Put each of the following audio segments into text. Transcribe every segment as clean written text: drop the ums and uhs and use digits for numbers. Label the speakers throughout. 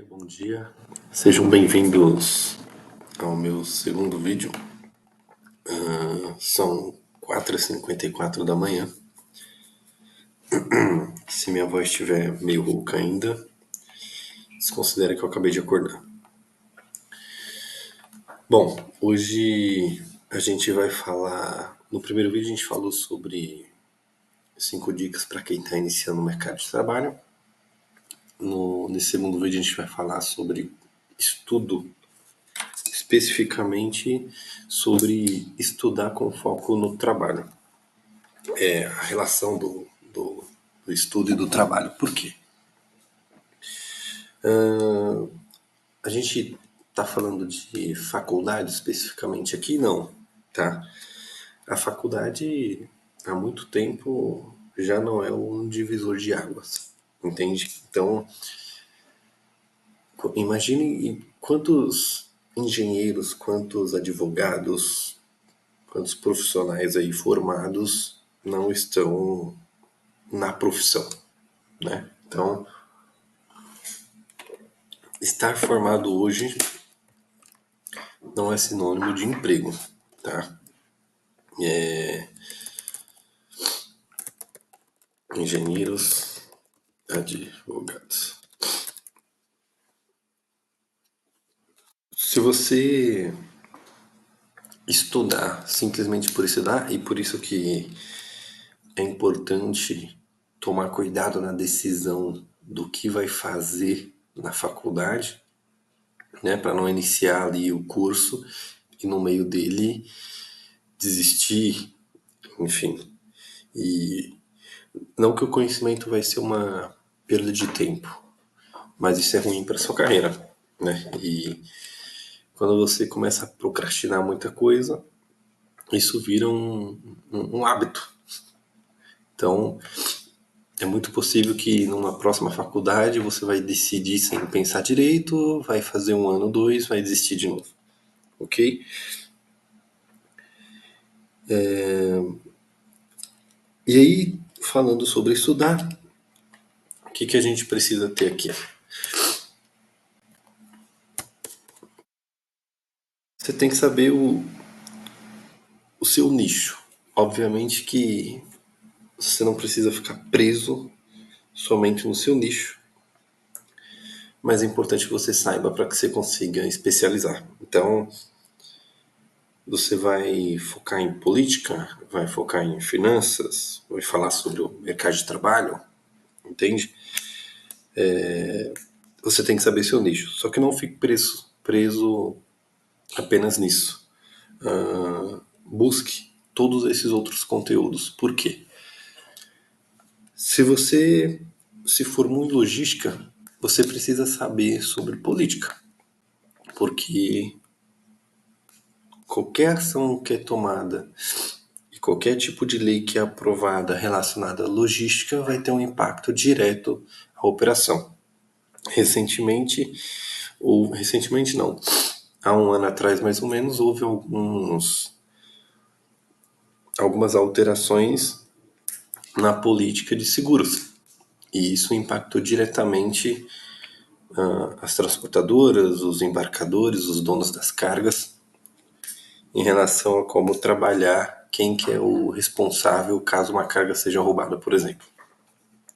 Speaker 1: Bom dia. Sejam bem-vindos ao meu segundo vídeo. São 4h54 da manhã. Se minha voz estiver meio rouca ainda, desconsidere que eu acabei de acordar. Bom, hoje a gente vai falar... No primeiro vídeo a gente falou sobre 5 dicas para quem está iniciando no mercado de trabalho. Nesse segundo vídeo a gente vai falar sobre estudo, especificamente sobre estudar com foco no trabalho. A relação do estudo e do trabalho. Por quê? A gente está falando de faculdade especificamente aqui? Não, tá? A faculdade há muito tempo já não é um divisor de águas, entende? Então, imagine quantos engenheiros, quantos advogados, quantos profissionais aí formados não estão na profissão, né? Então, estar formado hoje não é sinônimo de emprego, tá? Engenheiros, advogados. Se você estudar simplesmente por estudar, e por isso que é importante tomar cuidado na decisão do que vai fazer na faculdade, né, para não iniciar ali o curso e no meio dele desistir, enfim. E não que o conhecimento vai ser uma perda de tempo, mas isso é ruim para sua carreira, né? E quando você começa a procrastinar muita coisa, isso vira um hábito. Então, é muito possível que numa próxima faculdade você vai decidir sem pensar direito, vai fazer um ano, dois, vai desistir de novo, ok? E aí, falando sobre estudar, o que a gente precisa ter aqui? Você tem que saber o seu nicho. Obviamente que você não precisa ficar preso somente no seu nicho, mas é importante que você saiba para que você consiga especializar. Então, você vai focar em política, vai focar em finanças, vai falar sobre o mercado de trabalho, entende? Você tem que saber seu nicho. Só que não fique preso apenas nisso. Busque todos esses outros conteúdos. Por quê? Se você se formou em logística, você precisa saber sobre política, porque qualquer ação que é tomada e qualquer tipo de lei que é aprovada relacionada à logística vai ter um impacto direto à operação. Recentemente não, há um ano atrás mais ou menos, houve algumas alterações na política de seguros. E isso impactou diretamente as transportadoras, os embarcadores, os donos das cargas, em relação a como trabalhar, quem que é o responsável caso uma carga seja roubada, por exemplo.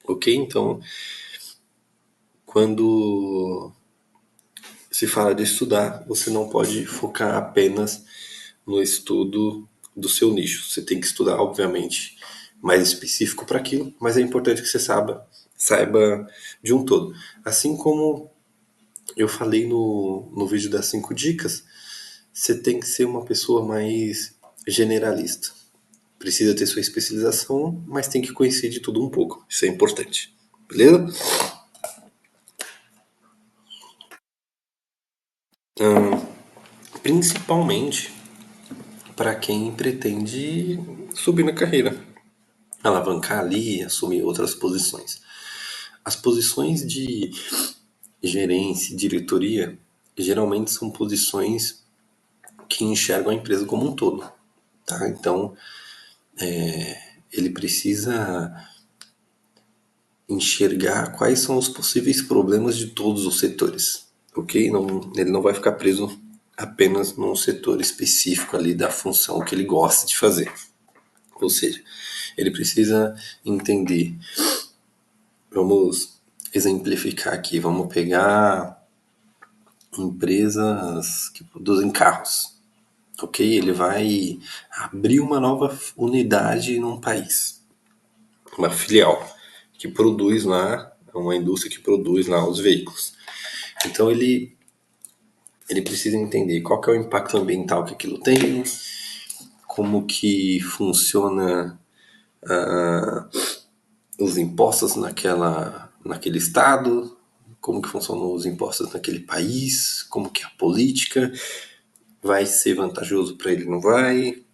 Speaker 1: Ok? Então, quando se fala de estudar, você não pode focar apenas no estudo do seu nicho. Você tem que estudar, obviamente, mais específico para aquilo, mas é importante que você saiba de um todo. Assim como eu falei no vídeo das 5 dicas, você tem que ser uma pessoa mais generalista. Precisa ter sua especialização, mas tem que conhecer de tudo um pouco. Isso é importante. Beleza? Principalmente para quem pretende subir na carreira, alavancar ali, assumir outras posições. As posições de gerência, diretoria, geralmente são posições que enxergam a empresa como um todo, tá? Então, ele precisa enxergar quais são os possíveis problemas de todos os setores, ok? Não, ele não vai ficar preso apenas num setor específico ali da função que ele gosta de fazer. Ou seja, ele precisa entender. Vamos exemplificar aqui. Vamos pegar empresas que produzem carros. Ok? Ele vai abrir uma nova unidade num país, uma filial que produz lá, uma indústria que produz lá os veículos. Então ele precisa entender qual que é o impacto ambiental que aquilo tem, como que funciona os impostos naquele estado, como que funcionam os impostos naquele país, como que é a política, vai ser vantajoso para ele, não vai,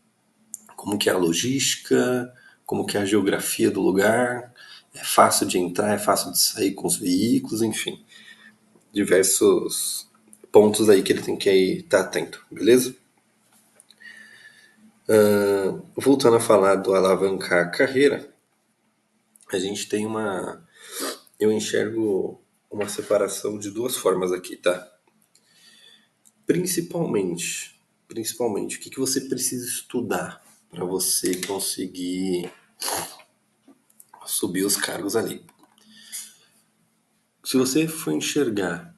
Speaker 1: como que é a logística, como que é a geografia do lugar, é fácil de entrar, é fácil de sair com os veículos, enfim, diversos pontos aí que ele tem que estar atento, beleza? Voltando a falar do alavancar a carreira, a gente tem eu enxergo uma separação de duas formas aqui, tá? Principalmente, o que você precisa estudar para você conseguir subir os cargos ali. Se você for enxergar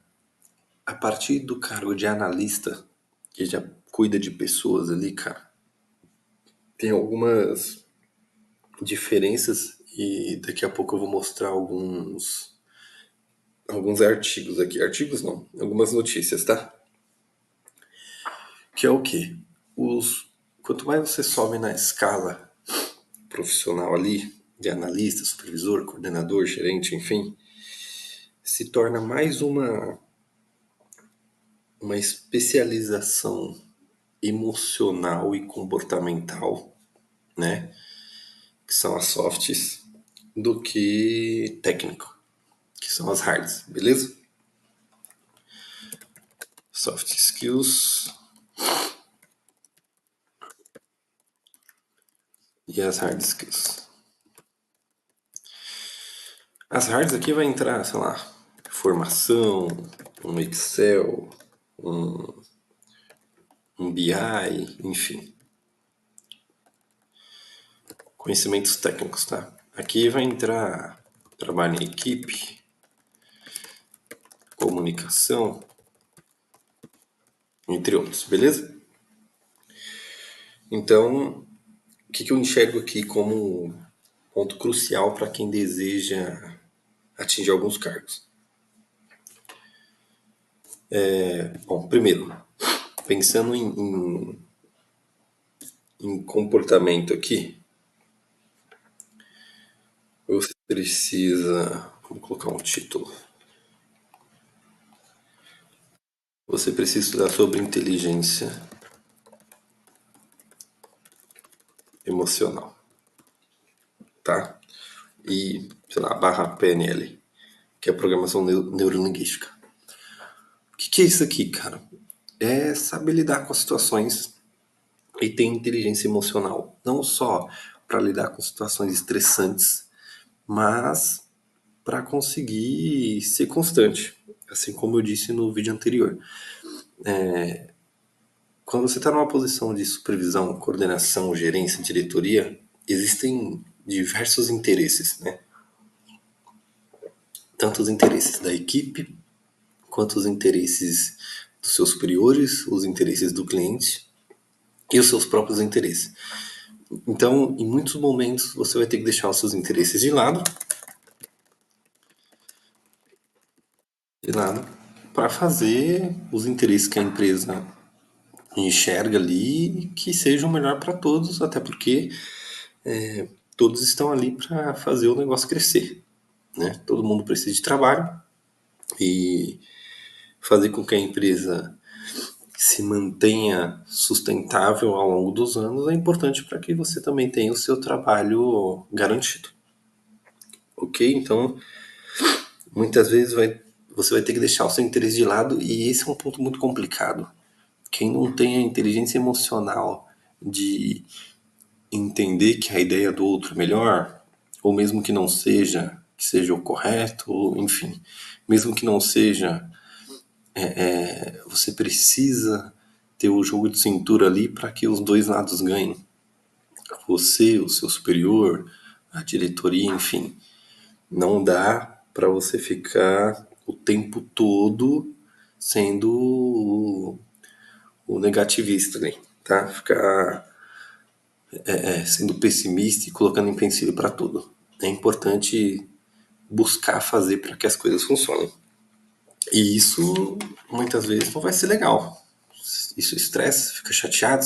Speaker 1: a partir do cargo de analista, que já cuida de pessoas ali, cara, tem algumas diferenças e daqui a pouco eu vou mostrar alguns artigos aqui. Artigos não, algumas notícias, tá? Que é o quê? Quanto mais você sobe na escala profissional ali, de analista, supervisor, coordenador, gerente, enfim, se torna mais uma especialização emocional e comportamental, né? Que são as softs, do que técnico, que são as hards, beleza? Soft skills e as hard skills. As hards aqui vai entrar, sei lá, formação, um Excel, um BI, enfim. Conhecimentos técnicos, tá? Aqui vai entrar trabalho em equipe, comunicação, entre outros, beleza? Então, o que eu enxergo aqui como ponto crucial para quem deseja atingir alguns cargos? Bom, primeiro, pensando em comportamento aqui, você precisa. Vamos colocar um título. Você precisa estudar sobre inteligência emocional, tá? E, sei lá, barra PNL, que é a programação neurolinguística. O que é isso aqui, cara? É saber lidar com as situações e ter inteligência emocional. Não só para lidar com situações estressantes, mas para conseguir ser constante. Assim como eu disse no vídeo anterior. Quando você está numa posição de supervisão, coordenação, gerência, diretoria, existem diversos interesses, né? Tanto os interesses da equipe, quanto os interesses dos seus superiores, os interesses do cliente e os seus próprios interesses. Então, em muitos momentos, você vai ter que deixar os seus interesses de lado, para fazer os interesses que a empresa enxerga ali que seja o melhor para todos, até porque todos estão ali para fazer o negócio crescer, né? Todo mundo precisa de trabalho e fazer com que a empresa se mantenha sustentável ao longo dos anos é importante para que você também tenha o seu trabalho garantido, ok? Então, muitas vezes você vai ter que deixar o seu interesse de lado e esse é um ponto muito complicado. Quem não tem a inteligência emocional de entender que a ideia do outro é melhor, ou mesmo que não seja, que seja o correto, enfim. Mesmo que não seja, você precisa ter o jogo de cintura ali para que os dois lados ganhem. Você, o seu superior, a diretoria, enfim. Não dá para você ficar o tempo todo sendo o negativista, né? Tá? Ficar sendo pessimista e colocando empecilho para tudo. É importante buscar fazer para que as coisas funcionem. E isso muitas vezes não vai ser legal. Isso estressa, você fica chateado,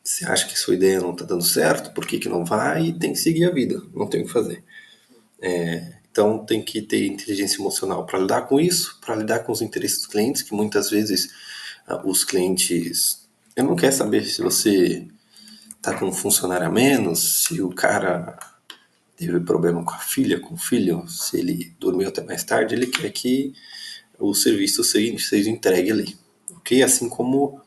Speaker 1: você acha que sua ideia não está dando certo, por que que não vai? E tem que seguir a vida, não tem o que fazer. Então tem que ter inteligência emocional para lidar com isso, para lidar com os interesses dos clientes, que muitas vezes os clientes. Eu não quero saber se você tá com um funcionário a menos, se o cara teve problema com a filha, com o filho, se ele dormiu até mais tarde, ele quer que o serviço seja entregue ali. Ok? Assim como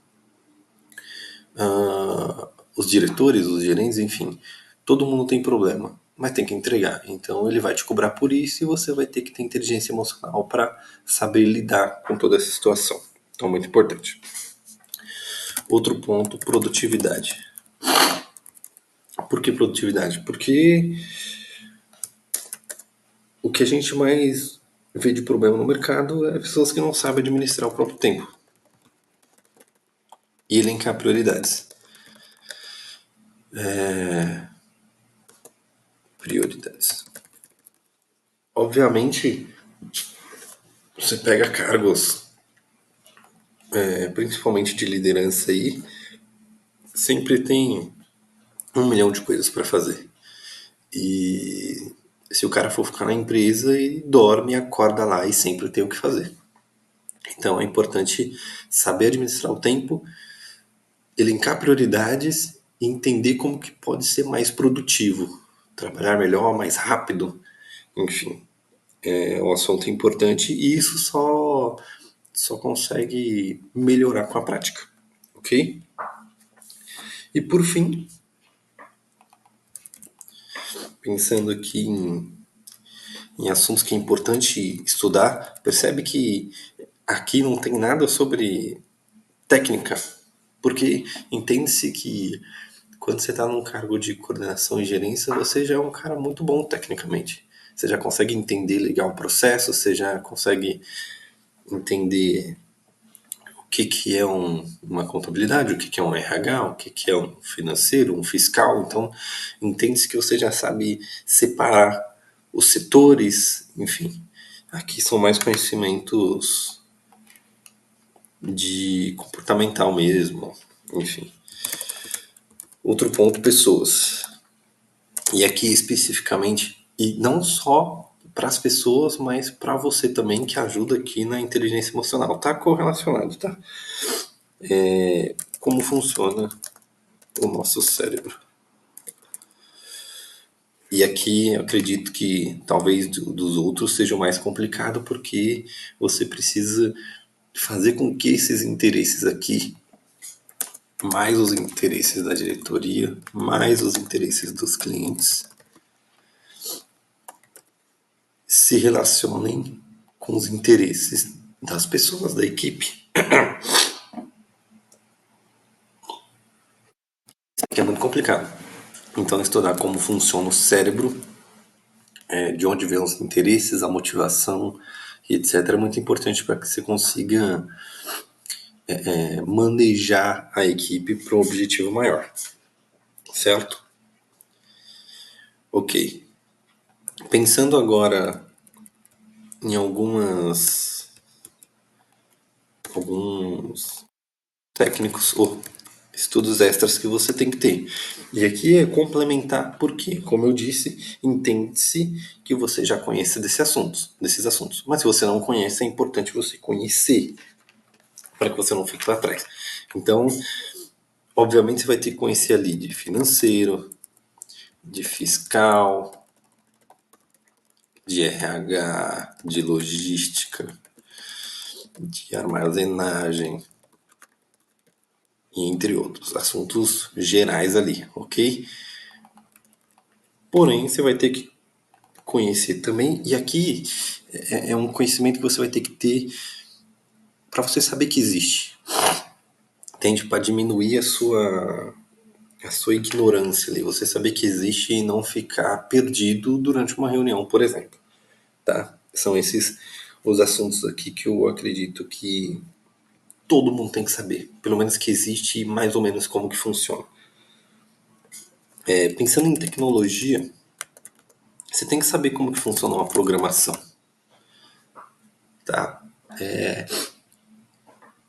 Speaker 1: os diretores, os gerentes, enfim, todo mundo tem problema, mas tem que entregar. Então ele vai te cobrar por isso e você vai ter que ter inteligência emocional para saber lidar com toda essa situação. Então, muito importante. Outro ponto, produtividade. Por que produtividade? Porque o que a gente mais vê de problema no mercado é pessoas que não sabem administrar o próprio tempo e elencar prioridades. Prioridades. Obviamente, você pega cargos, principalmente de liderança aí, sempre tem 1 milhão de coisas para fazer. E se o cara for ficar na empresa, ele dorme, acorda lá e sempre tem o que fazer. Então é importante saber administrar o tempo, elencar prioridades e entender como que pode ser mais produtivo, trabalhar melhor, mais rápido, enfim. É um assunto importante e isso só consegue melhorar com a prática, ok? E por fim, pensando aqui em assuntos que é importante estudar, percebe que aqui não tem nada sobre técnica, porque entende-se que quando você está num cargo de coordenação e gerência, você já é um cara muito bom tecnicamente. Você já consegue entender legal o processo, você já consegue entender o que, que é uma contabilidade, o que, que é um RH, o que, que é um financeiro, um fiscal. Então, entende-se que você já sabe separar os setores, enfim. Aqui são mais conhecimentos de comportamental mesmo, enfim. Outro ponto, pessoas. E aqui especificamente, e não só para as pessoas, mas para você também, que ajuda aqui na inteligência emocional. Tá correlacionado, tá? Como funciona o nosso cérebro. E aqui eu acredito que talvez dos outros seja o mais complicado, porque você precisa fazer com que esses interesses aqui, mais os interesses da diretoria, mais os interesses dos clientes, se relacionem com os interesses das pessoas da equipe. Que é muito complicado. Então, estudar como funciona o cérebro, de onde vêm os interesses, a motivação, etc., é muito importante para que você consiga manejar a equipe para um objetivo maior. Certo? Ok. Pensando agora em alguns técnicos ou estudos extras que você tem que ter. E aqui é complementar porque, como eu disse, entende-se que você já conhece desses assuntos. Mas se você não conhece, é importante você conhecer para que você não fique para trás. Então, obviamente, você vai ter que conhecer ali de financeiro, de fiscal, de RH, de logística, de armazenagem, e entre outros assuntos gerais ali, ok? Porém, você vai ter que conhecer também, e aqui é um conhecimento que você vai ter que ter para você saber que existe. Entende? Para diminuir a sua ignorância ali, você saber que existe e não ficar perdido durante uma reunião, por exemplo. Tá? São esses os assuntos aqui que eu acredito que todo mundo tem que saber, pelo menos que existe e mais ou menos como que funciona. Pensando em tecnologia, você tem que saber como que funciona uma programação, tá?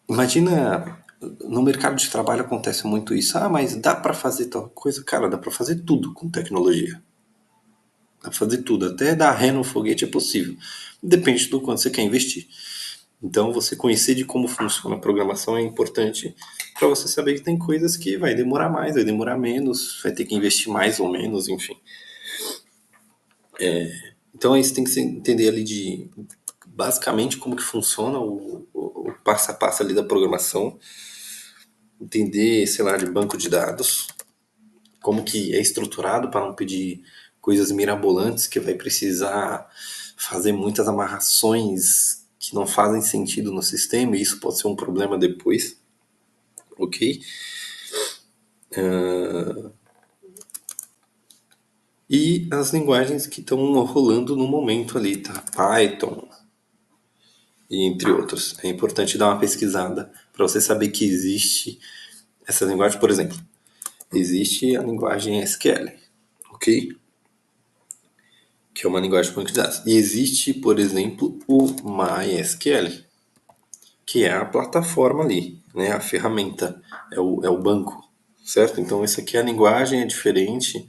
Speaker 1: Imagina, no mercado de trabalho acontece muito isso. Ah, mas dá para fazer tal coisa? Cara, dá para fazer tudo com tecnologia. Dá pra fazer tudo, até dar ré no foguete é possível. Depende do quanto você quer investir. Então, você conhecer de como funciona a programação é importante para você saber que tem coisas que vai demorar mais, vai demorar menos, vai ter que investir mais ou menos, enfim. Então, aí você tem que entender ali de basicamente como que funciona o passo a passo ali da programação, entender, sei lá, de banco de dados, como que é estruturado para não pedir coisas mirabolantes que vai precisar fazer muitas amarrações que não fazem sentido no sistema e isso pode ser um problema depois, ok? E as linguagens que estão rolando no momento ali, tá? Python e entre outros. É importante dar uma pesquisada para você saber que existe essa linguagem, por exemplo. Existe a linguagem SQL, ok? Que é uma linguagem de banco de dados. E existe, por exemplo, o MySQL, que é a plataforma ali, né? A ferramenta, é o banco, certo? Então, isso aqui, a linguagem é diferente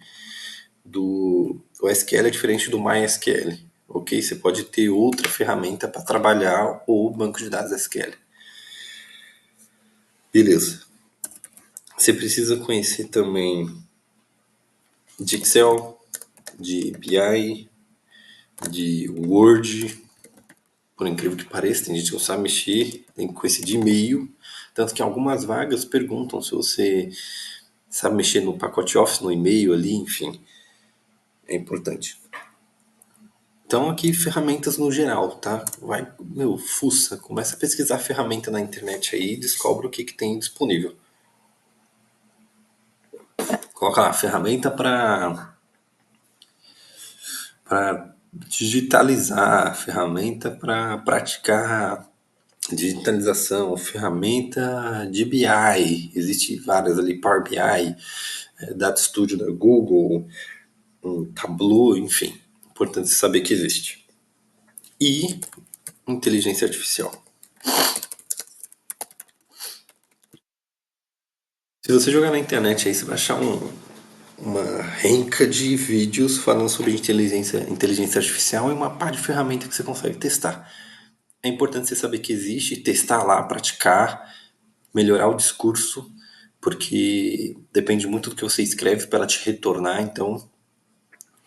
Speaker 1: o SQL é diferente do MySQL, ok? Você pode ter outra ferramenta para trabalhar o banco de dados SQL. Beleza. Você precisa conhecer também de Excel, de BI, de Word, por incrível que pareça, tem gente que não sabe mexer, tem que conhecer de e-mail, tanto que algumas vagas perguntam se você sabe mexer no pacote Office, no e-mail ali, enfim, é importante. Então aqui ferramentas no geral, tá? Vai, meu, fuça, começa a pesquisar ferramenta na internet aí e descobre o que tem disponível. Coloca lá, ferramenta para digitalizar, ferramenta para praticar digitalização, ferramenta de BI, existe várias ali, Power BI, Data Studio da Google, Tableau, enfim, importante saber que existe. E inteligência artificial. Se você jogar na internet aí, você vai achar uma renca de vídeos falando sobre inteligência artificial e uma par de ferramentas que você consegue testar. É importante você saber que existe, testar lá, praticar, melhorar o discurso, porque depende muito do que você escreve para ela te retornar. Então,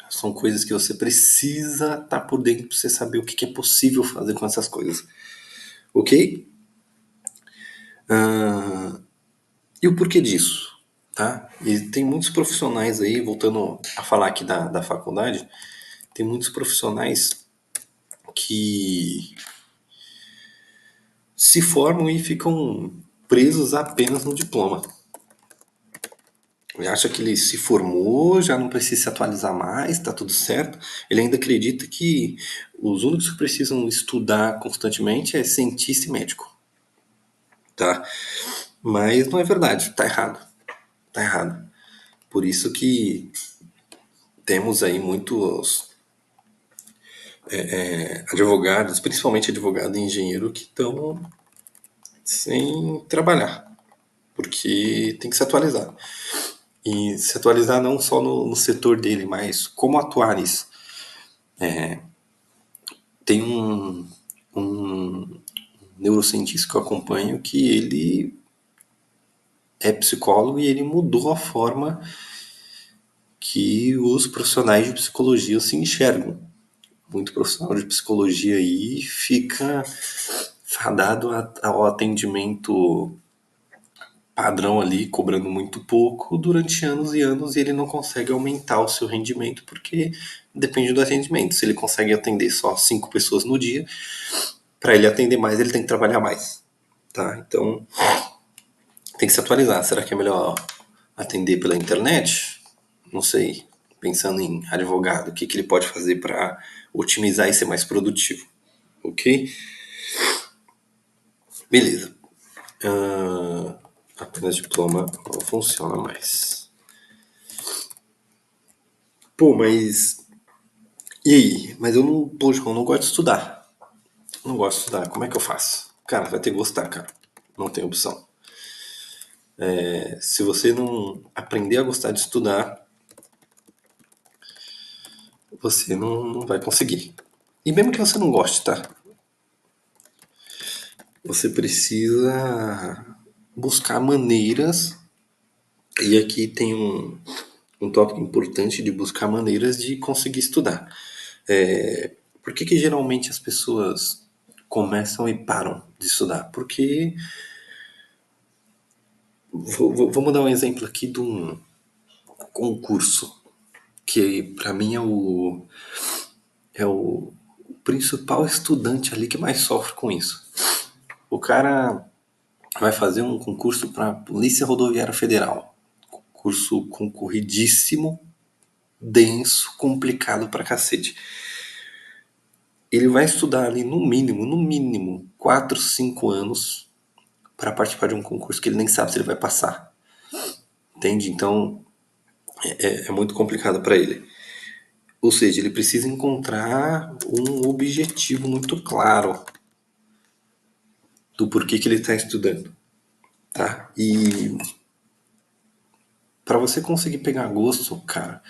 Speaker 1: são coisas que você precisa estar por dentro para você saber o que é possível fazer com essas coisas. Ok? E o porquê disso? Tá? E tem muitos profissionais aí, voltando a falar aqui da faculdade, tem muitos profissionais que se formam e ficam presos apenas no diploma. Ele acha que ele se formou, já não precisa se atualizar mais, está tudo certo. Ele ainda acredita que os únicos que precisam estudar constantemente é cientista e médico. Tá? Mas não é verdade, tá errado. Tá errado. Por isso que temos aí muitos advogados, principalmente advogado e engenheiro, que estão sem trabalhar, porque tem que se atualizar. E se atualizar não só no setor dele, mas como atuar nisso. Tem um neurocientista que eu acompanho que ele é psicólogo e ele mudou a forma que os profissionais de psicologia se enxergam. Muito profissional de psicologia aí fica fadado ao atendimento padrão ali, cobrando muito pouco durante anos e anos e ele não consegue aumentar o seu rendimento porque depende do atendimento. Se ele consegue atender só 5 pessoas no dia, para ele atender mais, ele tem que trabalhar mais, tá? Então, tem que se atualizar. Será que é melhor atender pela internet? Não sei. Pensando em advogado, o que, que ele pode fazer para otimizar e ser mais produtivo? Ok? Beleza. Apenas diploma não funciona mais. Pô, mas. E aí? Mas eu não, pô, João, não gosto de estudar. Não gosto de estudar. Como é que eu faço? Cara, vai ter que gostar, cara. Não tem opção. Se você não aprender a gostar de estudar, você não vai conseguir. E mesmo que você não goste, tá? Você precisa buscar maneiras, e aqui tem um tópico importante de buscar maneiras de conseguir estudar. Por que, que geralmente as pessoas começam e param de estudar? Porque, vamos dar um exemplo aqui de um concurso, que para mim é o principal estudante ali que mais sofre com isso. O cara vai fazer um concurso para Polícia Rodoviária Federal. Concurso concorridíssimo, denso, complicado pra cacete. Ele vai estudar ali no mínimo, 4, 5 anos para participar de um concurso que ele nem sabe se ele vai passar. Entende? Então é muito complicado para ele. Ou seja, ele precisa encontrar um objetivo muito claro do porquê que ele está estudando, tá? E para você conseguir pegar gosto, cara,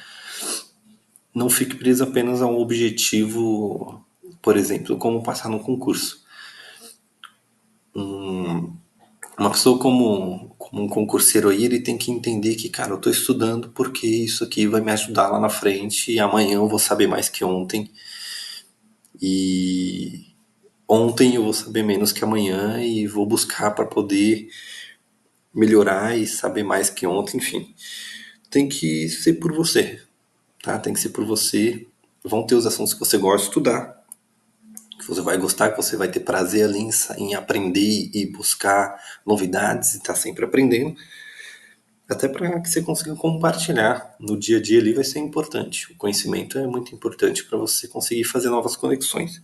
Speaker 1: não fique preso apenas a um objetivo, por exemplo, como passar no concurso. Uma pessoa como um concurseiro aí, ele tem que entender que, cara, eu tô estudando porque isso aqui vai me ajudar lá na frente e amanhã eu vou saber mais que ontem. E ontem eu vou saber menos que amanhã e vou buscar para poder melhorar e saber mais que ontem, enfim. Tem que ser por você, tá? Tem que ser por você. Vão ter os assuntos que você gosta de estudar, que você vai gostar, que você vai ter prazer ali em aprender e buscar novidades e estar sempre aprendendo. Até para que você consiga compartilhar no dia a dia ali vai ser importante. O conhecimento é muito importante para você conseguir fazer novas conexões.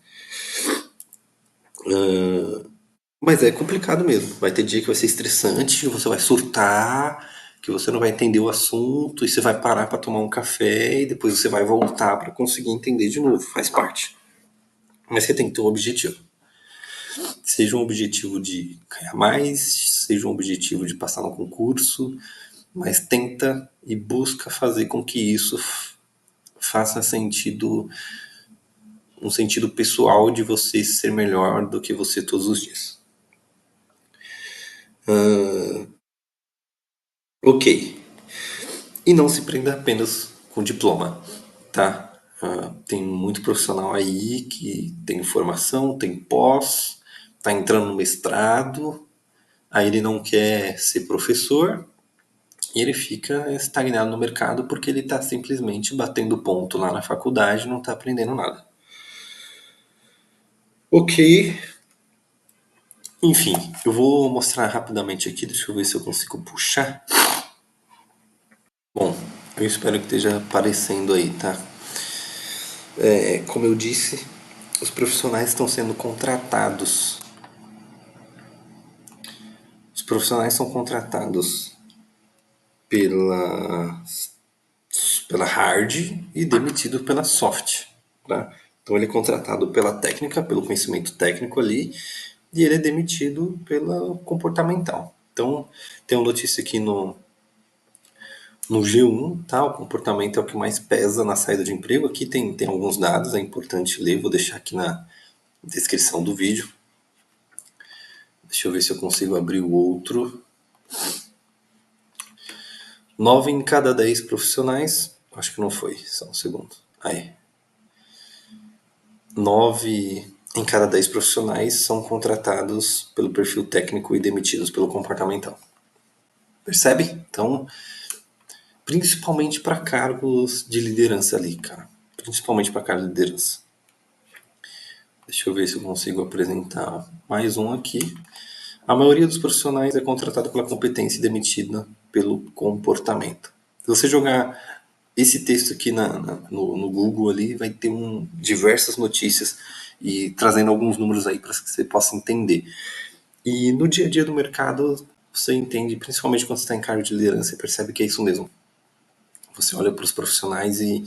Speaker 1: Mas é complicado mesmo. Vai ter dia que vai ser estressante, você vai surtar, que você não vai entender o assunto e você vai parar para tomar um café e depois você vai voltar para conseguir entender de novo. Faz parte. Mas você tem que ter um objetivo. Seja um objetivo de ganhar mais, seja um objetivo de passar no concurso, mas tenta e busca fazer com que isso faça sentido, um sentido pessoal de você ser melhor do que você todos os dias. Ok. E não se prenda apenas com diploma, tá? Tem muito profissional aí que tem formação, tem pós, tá entrando no mestrado, aí ele não quer ser professor e ele fica estagnado no mercado porque ele está simplesmente batendo ponto lá na faculdade e não está aprendendo nada. Ok, enfim, eu vou mostrar rapidamente aqui, deixa eu ver se eu consigo puxar. Bom, eu espero que esteja aparecendo aí, tá? Como eu disse, os profissionais estão sendo contratados. Os profissionais são contratados pela, pela hard e demitidos pela soft, tá? Então ele é contratado pela técnica, pelo conhecimento técnico ali, e ele é demitido pela comportamental. Então tem uma notícia aqui no G1, tá? O comportamento é o que mais pesa na saída de emprego. Aqui tem alguns dados, é importante ler, vou deixar aqui na descrição do vídeo. Deixa eu ver se eu consigo abrir o outro. 9 em cada 10 profissionais. Acho que não foi, só um segundo. Aí. 9 em cada 10 profissionais são contratados pelo perfil técnico e demitidos pelo comportamental. Percebe? Então, principalmente para cargos de liderança ali, cara. Principalmente para cargos de liderança. Deixa eu ver se eu consigo apresentar mais um aqui. A maioria dos profissionais é contratada pela competência e demitida pelo comportamento. Se você jogar esse texto aqui no Google ali, vai ter diversas notícias e trazendo alguns números aí para que você possa entender. E no dia a dia do mercado, você entende, principalmente quando você está em cargo de liderança, você percebe que é isso mesmo. Você olha para os profissionais e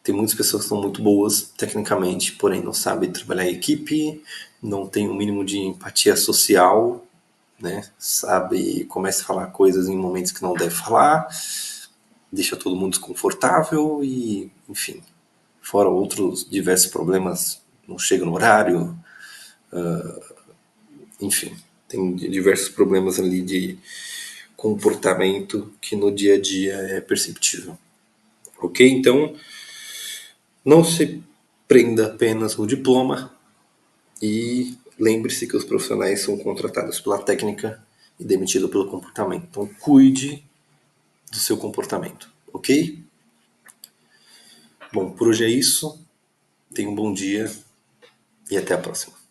Speaker 1: tem muitas pessoas que são muito boas tecnicamente, porém não sabem trabalhar em equipe, não tem o mínimo de empatia social, né? Sabe, começa a falar coisas em momentos que não deve falar, deixa todo mundo desconfortável e, enfim, fora outros diversos problemas, não chega no horário, enfim, tem diversos problemas ali de comportamento que no dia a dia é perceptível. Ok? Então, não se prenda apenas no diploma e lembre-se que os profissionais são contratados pela técnica e demitidos pelo comportamento. Então, cuide do seu comportamento, ok? Bom, por hoje é isso. Tenha um bom dia e até a próxima.